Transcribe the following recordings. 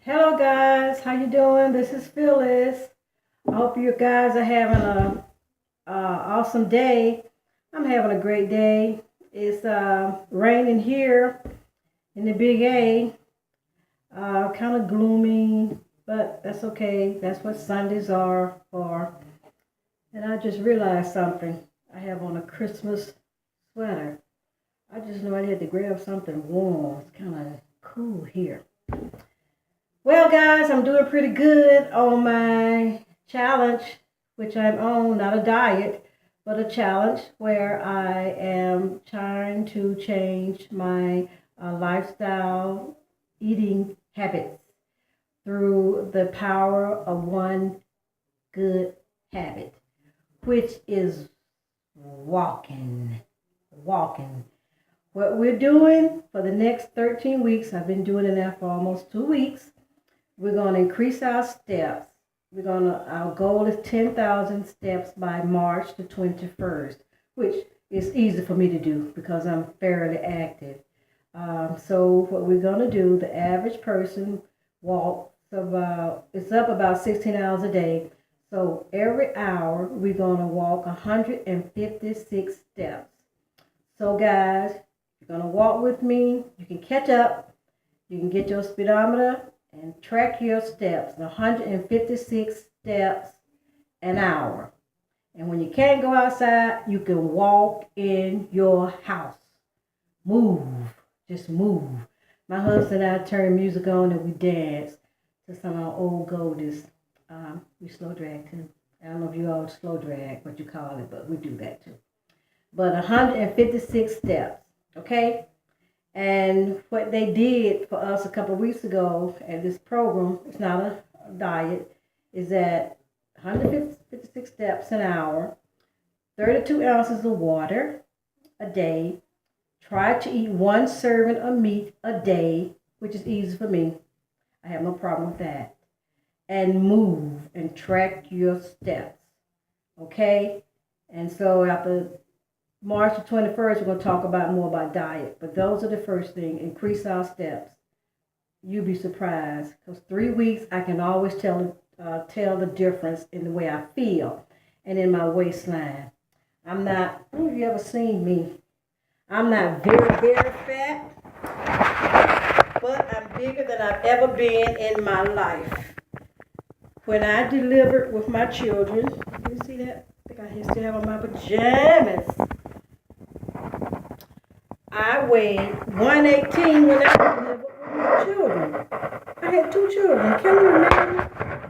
Hello guys, how you doing? This is Phyllis. I hope you guys are having a awesome day. I'm having a great day. It's raining here in the Big A. Kind of gloomy, but that's okay. That's what Sundays are for. And I just realized something. I have on a Christmas sweater. I just know I had to grab something warm. It's kind of cool here. Well, guys, I'm doing pretty good on my challenge, which I'm on, not a diet, but a challenge where I am trying to change my lifestyle eating habits through the power of one good habit, which is walking. Walking. What we're doing for the next 13 weeks, I've been doing it now for almost 2 weeks. We're going to increase our steps. Our goal is 10,000 steps by March the 21st, which is easy for me to do because I'm fairly active. So what we're going to do, the average person walks it's up about 16 hours a day. So every hour we're going to walk 156 steps. So guys, you're going to walk with me. You can catch up. You can get your speedometer and track your steps, 156 steps an hour. And when you can't go outside, you can walk in your house. Move. Just move. My husband and I turn music on and we dance to some of our old goldies. We slow drag too. I don't know if you all slow drag, what you call it, but we do that too. But 156 steps, okay? And what they did for us a couple of weeks ago at this program, it's not a diet, is that 156 steps an hour, 32 ounces of water a day, try to eat one serving of meat a day, which is easy for me. I have no problem with that. And move and track your steps, okay? And so after March the 21st, we're going to talk about more about diet. But those are the first thing. Increase our steps. You'll be surprised. Because 3 weeks, I can always tell the difference in the way I feel and in my waistline. I'm not, have you ever seen me? I'm not very, very fat. But I'm bigger than I've ever been in my life. When I delivered with my children, can you see that? I think I still have on my pajamas. I weighed 118 when I delivered with my children. I had 2 children. Can you imagine?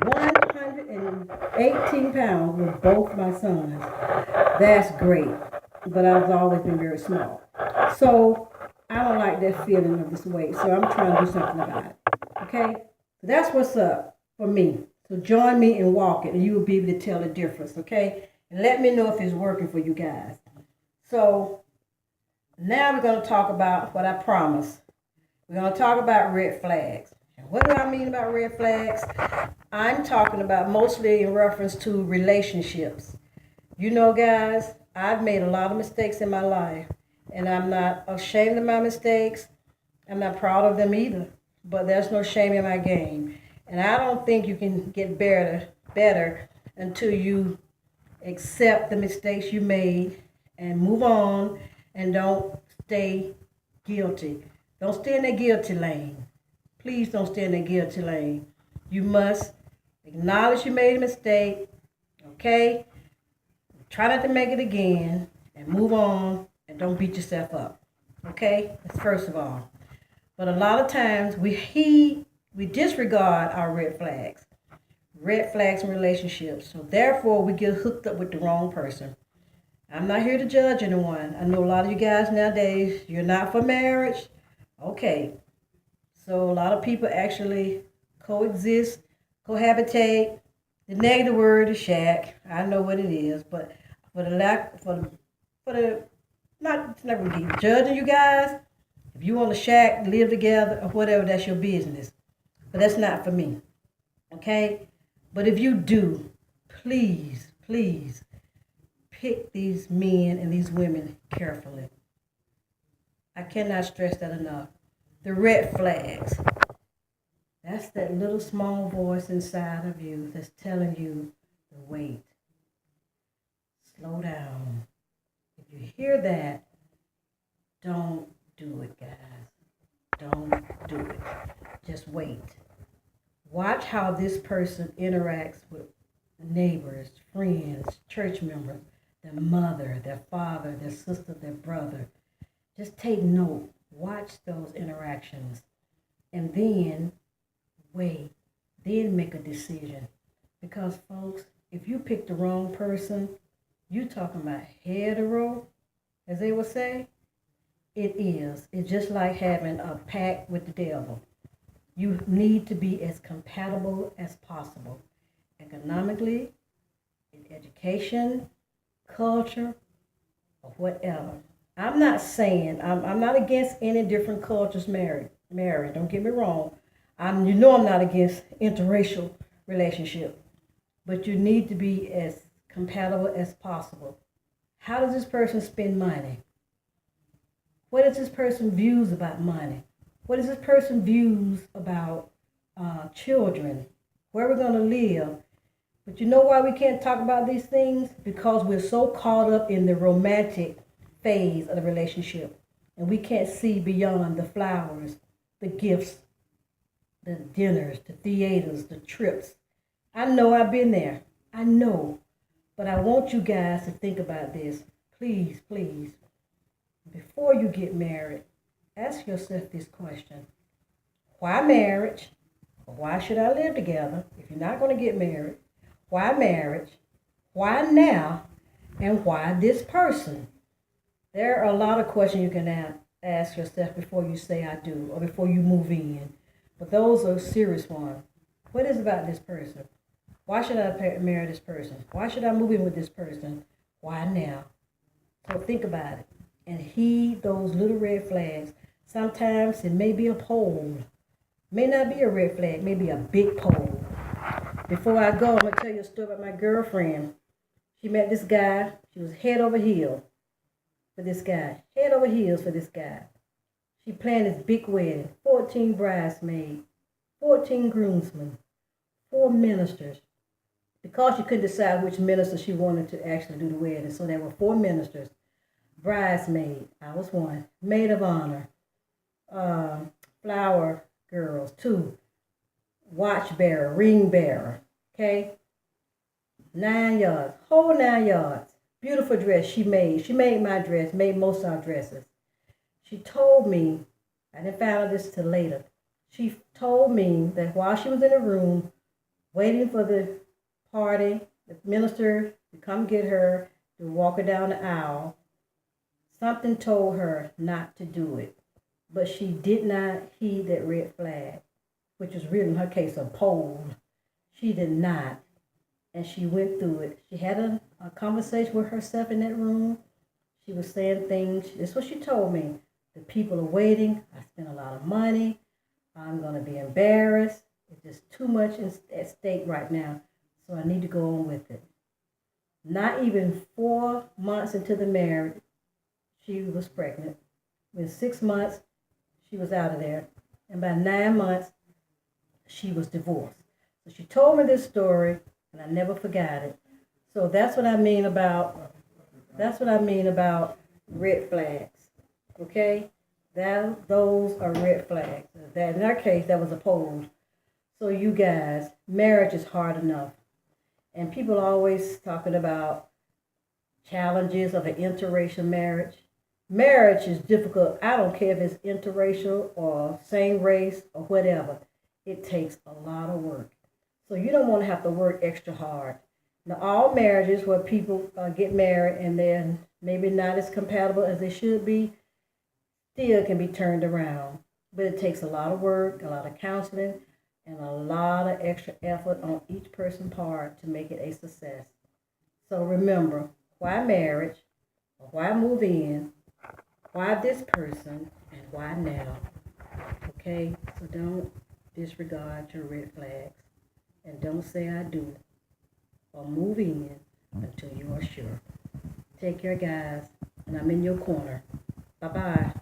118 pounds with both my sons. That's great. But I've always been very small. So I don't like that feeling of this weight. So I'm trying to do something about it. Okay? So that's what's up for me. So join me and walk it, and you will be able to tell the difference. Okay? And let me know if it's working for you guys. So now we're going to talk about what I promised. We're going to talk about red flags. And what do I mean about red flags? I'm talking about mostly in reference to relationships. You know, guys, I've made a lot of mistakes in my life, and I'm not ashamed of my mistakes. I'm not proud of them either, but there's no shame in my game. And I don't think you can get better until you accept the mistakes you made and move on and don't stay guilty. Don't stay in the guilty lane. Please don't stay in the guilty lane. You must acknowledge you made a mistake, okay? Try not to make it again and move on and don't beat yourself up, okay? That's first of all. But a lot of times we disregard our red flags in relationships. So therefore we get hooked up with the wrong person. I'm not here to judge anyone. I know a lot of you guys nowadays, you're not for marriage. Okay. So a lot of people actually coexist, cohabitate. The negative word is shack. I know what it is, but not never keep judging you guys. If you want to shack, live together or whatever, that's your business. But that's not for me. Okay? But if you do, please, please pick these men and these women carefully. I cannot stress that enough. The red flags. That's that little small voice inside of you that's telling you to wait, slow down. If you hear that, don't do it, guys. Don't do it. Just wait. Watch how this person interacts with neighbors, friends, church members, their mother, their father, their sister, their brother. Just take note. Watch those interactions. And then wait. Then make a decision. Because, folks, if you pick the wrong person, you talking about hetero, as they would say. It is. It's just like having a pact with the devil. You need to be as compatible as possible, economically, in education, culture, or whatever. I'm not saying I'm not against any different cultures married. Don't get me wrong. I'm not against interracial relationship, but you need to be as compatible as possible. How does this person spend money? What is this person views about money? What is this person views about children? Where we're going to live? But you know why we can't talk about these things? Because we're so caught up in the romantic phase of the relationship. And we can't see beyond the flowers, the gifts, the dinners, the theaters, the trips. I know I've been there. I know. But I want you guys to think about this. Please, please. Before you get married, ask yourself this question. Why marriage? Why should I live together if you're not going to get married? Why marriage? Why now? And why this person? There are a lot of questions you can ask yourself before you say I do or before you move in. But those are serious ones. What is about this person? Why should I marry this person? Why should I move in with this person? Why now? So think about it. And heed those little red flags. Sometimes it may be a pole. May not be a red flag, maybe a big pole. Before I go, I'm going to tell you a story about my girlfriend. She met this guy. She was head over heels for this guy. Head over heels for this guy. She planned this big wedding. 14 bridesmaids, 14 groomsmen, 4 ministers. Because she couldn't decide which minister she wanted to actually do the wedding. So there were 4 ministers. Bridesmaid, I was 1. Maid of honor, flower girls, 2. Watch bearer, ring bearer, okay? 9 yards, whole 9 yards. Beautiful dress she made. She made my dress, made most of our dresses. She told me, I didn't find out this till later. She told me that while she was in the room waiting for the party, the minister to come get her, to walk her down the aisle, something told her not to do it, but she did not heed that red flag, which was really in her case a pole. She did not, and she went through it. She had a conversation with herself in that room. She was saying things. This is what she told me. The people are waiting. I spent a lot of money. I'm going to be embarrassed. It's just too much at stake right now, so I need to go on with it. Not even 4 months into the marriage, she was pregnant. Within 6 months, she was out of there. And by 9 months, she was divorced. So she told me this story, and I never forgot it. So that's what I mean about red flags. Okay? Those are red flags. That in our case, that was a pole. So you guys, marriage is hard enough. And people are always talking about challenges of an interracial marriage. Marriage is difficult. I don't care if it's interracial or same race or whatever. It takes a lot of work. So you don't want to have to work extra hard. Now, all marriages where people get married and they're maybe not as compatible as they should be, still can be turned around. But it takes a lot of work, a lot of counseling, and a lot of extra effort on each person's part to make it a success. So remember, why marriage? Or why move in? Why this person? And why now? Okay? So don't disregard your red flags. And don't say I do. Or move in until you are sure. Take care, guys. And I'm in your corner. Bye-bye.